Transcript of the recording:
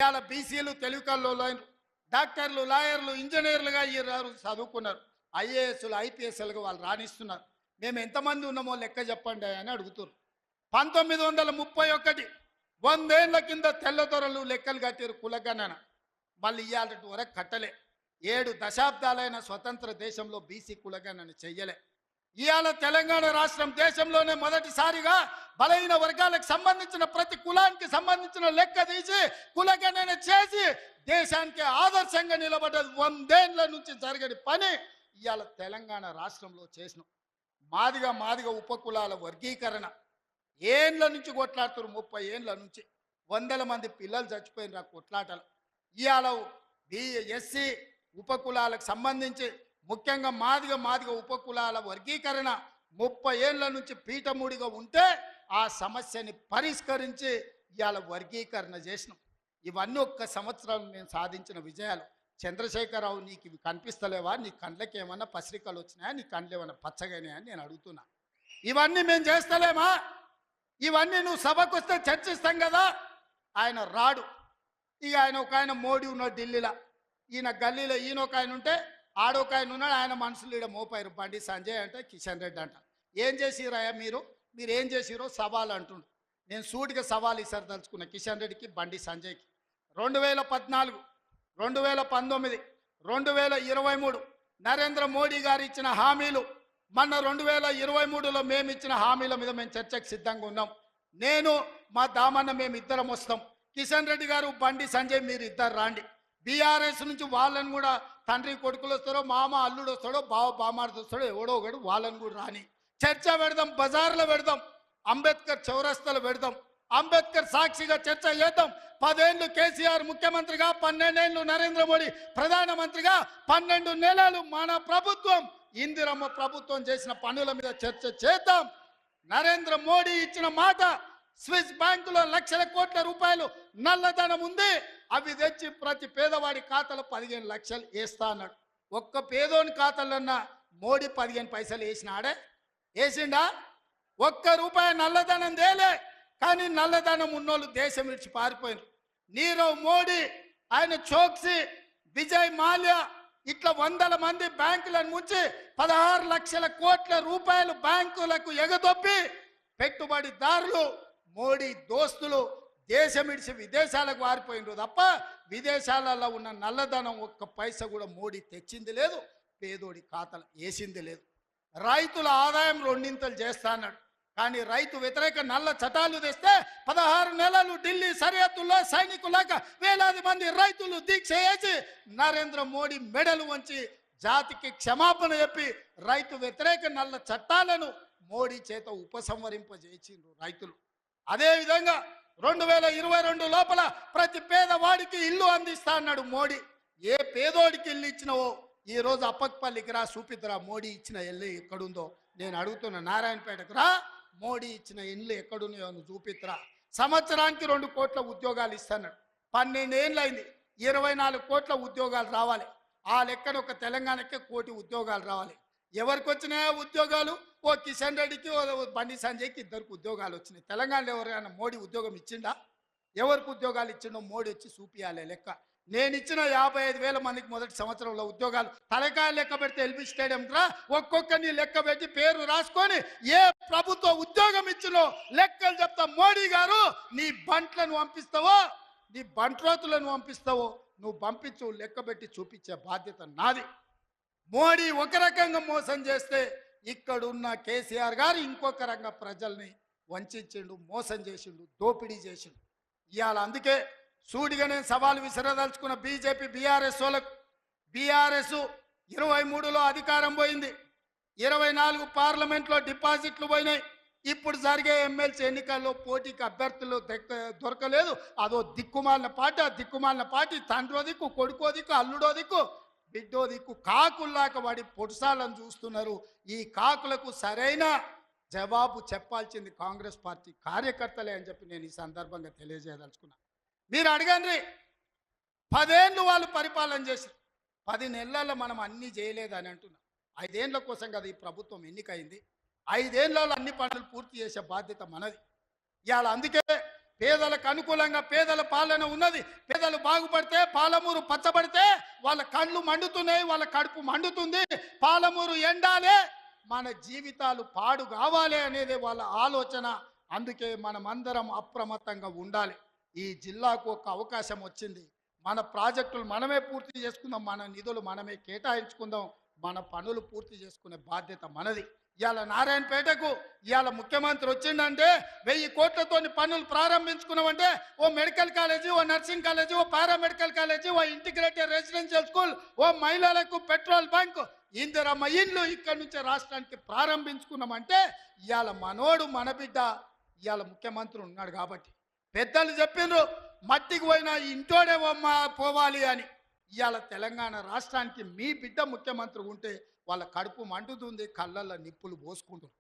ఇవాళ బీసీలు తెలుగులో డాక్టర్లు లాయర్లు ఇంజనీర్లుగా చదువుకున్నారు. ఐఏఎస్లు ఐపీఎస్లుగా వాళ్ళు రాణిస్తున్నారు. మేము ఎంతమంది ఉన్నామో లెక్క చెప్పండి అని అడుగుతున్నారు. 1931 100 ఏళ్ల కింద తెల్లదొరలు లెక్కలు కట్టారు కులగణన. మళ్ళీ ఇవాళ వరకు కట్టలే. 7 దశాబ్దాలైన స్వతంత్ర దేశంలో బీసీ కులగణన చెయ్యలే. ఇవాళ తెలంగాణ రాష్ట్రం దేశంలోనే మొదటిసారిగా బలహీన వర్గాలకు సంబంధించిన ప్రతి కులానికి సంబంధించిన లెక్క తీసి కులగణన చేసి దేశానికి ఆదర్శంగా నిలబడ్డది. 100 ఏళ్ల నుంచి జరగని పని ఇవాళ తెలంగాణ రాష్ట్రంలో చేసినాం. మాదిగ ఉపకులాల వర్గీకరణ ఏండ్ల నుంచి కొట్లాడుతున్నారు. 30 ఏళ్ళ నుంచి వందల మంది పిల్లలు చచ్చిపోయిన కొట్లాటలు. ఇవాళ ఎస్సీ ఉపకులాలకు సంబంధించి ముఖ్యంగా మాదిగ ఉపకులాల వర్గీకరణ 30 ఏళ్ళ నుంచి పీఠముడిగా ఉంటే ఆ సమస్యని పరిష్కరించి ఇవాళ వర్గీకరణ చేసినాం. ఇవన్నీ ఒక్క సంవత్సరం మేము సాధించిన విజయాలు. చంద్రశేఖరరావు, నీకు ఇవి కనిపిస్తలేవా? నీ కండ్లకి ఏమన్నా పసిరికలు వచ్చినాయా? నీ కండ్లు ఏమన్నా పచ్చగానే అని నేను అడుగుతున్నా. ఇవన్నీ మేము చేస్తలేమా? ఇవన్నీ నువ్వు సభకు వస్తే చర్చిస్తాం కదా. ఆయన రాడు. ఇక ఆయన మోడీ ఉన్నాడు ఢిల్లీలో, ఈయన గల్లీలో ఈయన ఒక ఆయన ఉంటే ఆడొక ఆయన ఉన్నాడు. ఆయన మనుషులు ఈడ మోపారు. బండి సంజయ్ అంటే కిషన్ రెడ్డి అంట. ఏం చేసిరాయా మీరు ఏం చేసిరో సవాల్ అంటుండు. నేను సూటిగా సవాల్ తలుచుకున్నా కిషన్ రెడ్డికి, బండి సంజయ్కి. 2014, 2019, 2023 నరేంద్ర మోడీ గారు ఇచ్చిన హామీలు, మొన్న 2023లో మేము ఇచ్చిన హామీల మీద మేము చర్చకు సిద్ధంగా ఉన్నాం. నేను మా దామన్న మేము ఇద్దరం వస్తాం. కిషన్ రెడ్డి గారు, బండి సంజయ్ మీరు ఇద్దరు రాండి. బీఆర్ఎస్ నుంచి వాళ్ళని కూడా తండ్రి కొడుకులు వస్తారో, మామ అల్లుడు వస్తాడో, బావ బామార్ది వస్తాడో, ఎవడో ఒకడు వాళ్ళని కూడా రాని. చర్చ పెడదాం, బజార్లో పెడదాం, అంబేద్కర్ చౌరస్తాలో పెడదాం. అంబేద్కర్ సాక్షిగా చర్చ చేద్దాం. 10 ఏళ్ళు కేసీఆర్ ముఖ్యమంత్రిగా, 12 ఏళ్ళు నరేంద్ర మోడీ ప్రధానమంత్రిగా, 12 నెలలు మన ప్రభుత్వం ఇందిరమ్మ ప్రభుత్వం చేసిన పనుల మీద చర్చ చేద్దాం. నరేంద్ర మోడీ ఇచ్చిన మాట, స్విస్ బ్యాంకులో లక్షల కోట్ల రూపాయలు నల్లధనం ఉంది, అవి తెచ్చి ప్రతి పేదవాడి ఖాతాలో 15 లక్షలు వేస్తా అన్నాడు. ఒక్క పేదోని ఖాతాలన్నా మోడీ 15 పైసలు వేసినాడే? వేసిండా? ఒక్క రూపాయి నల్లధనం తేలే. కానీ నల్లధనం ఉన్నోళ్ళు దేశం విడిచి పారిపోయినారు. నీరవ్ మోడీ, ఆయన చోక్సీ, విజయ్ మాల్యా ఇట్లా వందల మంది బ్యాంకులను ముంచి 16 లక్షల కోట్ల రూపాయలు బ్యాంకులకు ఎగదొప్పి పెట్టుబడిదారులు, మోడీ దోస్తులు దేశం విడిచి విదేశాలకు వారిపోయినరు తప్ప విదేశాలలో ఉన్న నల్లధనం ఒక్క పైసా కూడా మోడీ తెచ్చింది లేదు, పేదోడి ఖాతాలు వేసింది లేదు. రైతుల ఆదాయం 2 చేస్తా అన్నాడు. కానీ రైతు వ్యతిరేక నల్ల చట్టాలు తెస్తే 16 నెలలు ఢిల్లీ సరిహద్దుల్లో సైనికులాగా వేలాది మంది రైతులు దీక్ష చేసి నరేంద్ర మోడీ మెడలు వంచి జాతికి క్షమాపణ చెప్పి రైతు వ్యతిరేక నల్ల చట్టాలను మోడీ చేత ఉపసంహరింపజేసిండ్రు రైతులు. అదేవిధంగా 2022 లోపల ప్రతి పేదవాడికి ఇల్లు అందిస్తా అన్నాడు మోడీ. ఏ పేదోడికి ఇల్లు ఇచ్చినవో ఈరోజు అప్పక్పల్లికి రా, చూపిద్దురా మోడీ ఇచ్చిన ఇల్లు ఎక్కడుందో. నేను అడుగుతున్నా, నారాయణపేటకు రా, మోడీ ఇచ్చిన ఇల్లు ఎక్కడున్నాయో నువ్వు చూపిద్దురా. సంవత్సరానికి 2 కోట్ల ఉద్యోగాలు ఇస్తున్నాడు. 12 ఏళ్ళు అయింది. 24 కోట్ల ఉద్యోగాలు రావాలి. ఆ లెక్కన ఒక తెలంగాణకే 1 కోటి ఉద్యోగాలు రావాలి. ఎవరికి వచ్చినాయా ఉద్యోగాలు? ఓ కిషన్ రెడ్డికి, ఓ బండి సంజయ్కి 2 ఉద్యోగాలు వచ్చినాయి. తెలంగాణలో ఎవరైనా మోడీ ఉద్యోగం ఇచ్చిండా? ఎవరికి ఉద్యోగాలు ఇచ్చిండో మోడీ వచ్చి చూపియాలి లెక్క. నేను ఇచ్చిన 55,000 మందికి మొదటి సంవత్సరంలో ఉద్యోగాలు తలకాయ లెక్క పెడితే ఎల్బీ స్టేడియం రా, ఒక్కొక్కరిని లెక్క పెట్టి పేరు రాసుకొని ఏ ప్రభుత్వ ఉద్యోగం ఇచ్చినో లెక్కలు చెప్తా. మోడీ గారు, నీ బంట్లను పంపిస్తావో, నీ బంట్రోతులను పంపిస్తావో నువ్వు పంపించు, లెక్క పెట్టి చూపించే బాధ్యత నాది. మోడీ ఒక రకంగా మోసం చేస్తే ఇక్కడున్న కేసీఆర్ గారు ఇంకొక రకంగా ప్రజల్ని వంచిండు, మోసం చేసిండు, దోపిడీ చేసిండు. ఇవాళ అందుకే సూటిగా నేను సవాలు విసిరదలుచుకున్న బీజేపీ బీఆర్ఎస్ వాళ్ళకు. బీఆర్ఎస్ 23లో అధికారం పోయింది, 24 పార్లమెంట్లో డిపాజిట్లు పోయినాయి. ఇప్పుడు జరిగే ఎమ్మెల్సీ ఎన్నికల్లో పోటీకి అభ్యర్థులు దొరకలేదు. అదో దిక్కుమాలిన పార్టీ. ఆ దిక్కుమాలిన పార్టీ తండ్రో దిక్కు, కొడుకో దిక్కు, అల్లుడో దిక్కు, బిడ్డో దిక్కు కాకుల్లాక వాడి పొడుసాలను చూస్తున్నారు. ఈ కాకులకు సరైన జవాబు చెప్పాల్సింది కాంగ్రెస్ పార్టీ కార్యకర్తలే అని చెప్పి నేను ఈ సందర్భంగా తెలియజేయదలుచుకున్నా. మీరు అడగండి, 10 ఏళ్ళు వాళ్ళు పరిపాలన చేసి 10 నెలల్లో మనం అన్నీ చేయలేదని అంటున్నాం. 5 ఏళ్ళ కోసం కదా ఈ ప్రభుత్వం ఎన్నికైంది. 5 ఏళ్ళలో అన్ని పనులు పూర్తి చేసే బాధ్యత మనది. ఇవాళ అందుకే పేదలకు అనుకూలంగా పేదల పాలన ఉన్నది. పేదలు బాగుపడితే, పాలమూరు పచ్చబడితే వాళ్ళ కళ్ళు మండుతున్నాయి, వాళ్ళ కడుపు మండుతుంది. పాలమూరు ఎండాలే, మన జీవితాలు పాడు కావాలి అనేది వాళ్ళ ఆలోచన. అందుకే మనమందరం అప్రమత్తంగా ఉండాలి. ఈ జిల్లాకు ఒక అవకాశం వచ్చింది. మన ప్రాజెక్టులు మనమే పూర్తి చేసుకుందాం, మన నిధులు మనమే కేటాయించుకుందాం, మన పనులు పూర్తి చేసుకునే బాధ్యత మనది. ఇవాళ నారాయణపేటకు ఇవాళ ముఖ్యమంత్రి వచ్చిందంటే 1000 కోట్లతోని పనులు ప్రారంభించుకున్నామంటే ఓ మెడికల్ కాలేజీ, ఓ నర్సింగ్ కాలేజీ, ఓ పారామెడికల్ కాలేజీ, ఓ ఇంటిగ్రేటెడ్ రెసిడెన్షియల్ స్కూల్, ఓ మహిళలకు పెట్రోల్ బంక్, ఇందిరమ్మ ఇల్లు ఇక్కడి నుంచి రాష్ట్రానికి ప్రారంభించుకున్నామంటే ఇవాళ మనోడు మన బిడ్డ ఇవాళ ముఖ్యమంత్రి ఉన్నాడు కాబట్టి. పెద్దలు చెప్పిండ్రు మట్టికి పోయినా ఇంటోడే పోవాలి అని. ఇవాళ తెలంగాణ రాష్ట్రానికి మీ బిడ్డ ముఖ్యమంత్రి ఉంటే వాళ్ళ కడుపు మండుతుంది, కళ్ళల్లో నిప్పులు పోసుకుంటారు.